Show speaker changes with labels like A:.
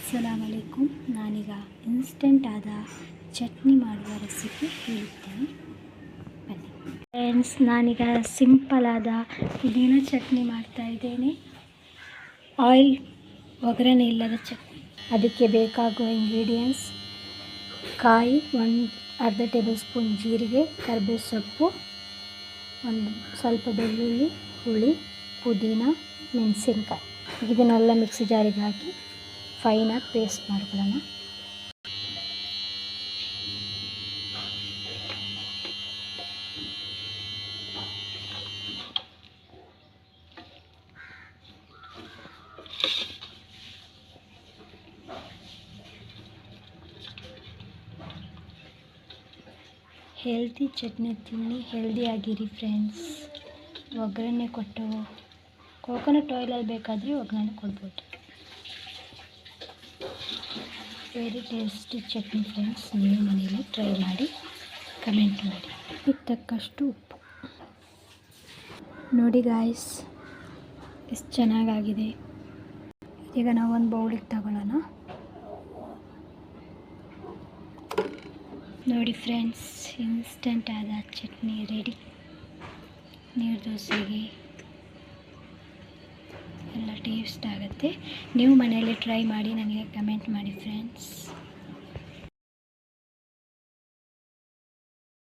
A: ಅಸ್ಸಲಾಮ್ ಅಲೈಕುಮ್. ನಾನೀಗ ಇನ್ಸ್ಟೆಂಟ್ ಆದ ಚಟ್ನಿ ಮಾಡುವ ರೆಸಿಪಿ ಹೇಳುತ್ತೇನೆ, ಬನ್ನಿ ಫ್ರೆಂಡ್ಸ್. ನಾನೀಗ ಸಿಂಪಲ್ ಆದ ಪುದೀನ ಚಟ್ನಿ ಮಾಡ್ತಾಯಿದ್ದೇನೆ. ಆಯಿಲ್ ಒಗ್ಗರಣೆ ಇಲ್ಲದ ಚಟ್ನಿ. ಅದಕ್ಕೆ ಬೇಕಾಗುವ ಇಂಗ್ರೀಡಿಯೆಂಟ್ಸ್: ಕಾಯಿ, ಅರ್ಧ ಟೇಬಲ್ ಸ್ಪೂನ್ ಜೀರಿಗೆ, ಕರಿಬೇವು ಸೊಪ್ಪು, ಒಂದು ಸ್ವಲ್ಪ ಬೆಳ್ಳುಳ್ಳಿ, ಹುಳಿ, ಪುದೀನ, ಮೆಣಸಿನ್ಕಾಯಿ. ಇದನ್ನೆಲ್ಲ ಮಿಕ್ಸಿ ಜಾರಿಗೆ ಹಾಕಿ ಫೈನಾಗಿ ಪೇಸ್ಟ್ ಮಾಡ್ಕೊಳ್ಳೋಣ. ಹೆಲ್ದಿ ಚಟ್ನಿ ತಿನ್ನಿ, ಹೆಲ್ದಿಯಾಗಿರಿ ಫ್ರೆಂಡ್ಸ್. ಒಗ್ಗರಣೆ ಕೊಟ್ಟು ಕೋಕೋನಟ್ ಆಯಿಲಲ್ಲಿ ಬೇಕಾದರೆ ಒಗ್ಗರಣೆ ಕೊಡ್ಬೋದು. Very tasty chutney friends. ನೀವು ಮನೆಯಲ್ಲಿ ಟ್ರೈ ಮಾಡಿ, ಕಮೆಂಟ್ ಮಾಡಿ. ಇದಕ್ಕೆ ತಕ್ಕಷ್ಟು ಉಪ್ಪು. ನೋಡಿ ಗಾಯ್ಸ್, ಎಷ್ಟು ಚೆನ್ನಾಗಾಗಿದೆ. ಈಗ ನಾವು ಒಂದು ಬೌಲಿಗೆ ತಗೊಳ್ಳೋಣ. ನೋಡಿ ಫ್ರೆಂಡ್ಸ್, ಇನ್ಸ್ಟೆಂಟ್ ಆದ ಚಟ್ನಿ ರೆಡಿ. ನೀರು ದೋಸೆಗೆ ಎಲ್ಲ ಟೇಸ್ಟ್ ಆಗುತ್ತೆ. ನೀವು ಮನೆಯಲ್ಲಿ ಟ್ರೈ ಮಾಡಿ ನನಗೆ ಕಮೆಂಟ್ ಮಾಡಿ ಫ್ರೆಂಡ್ಸ್.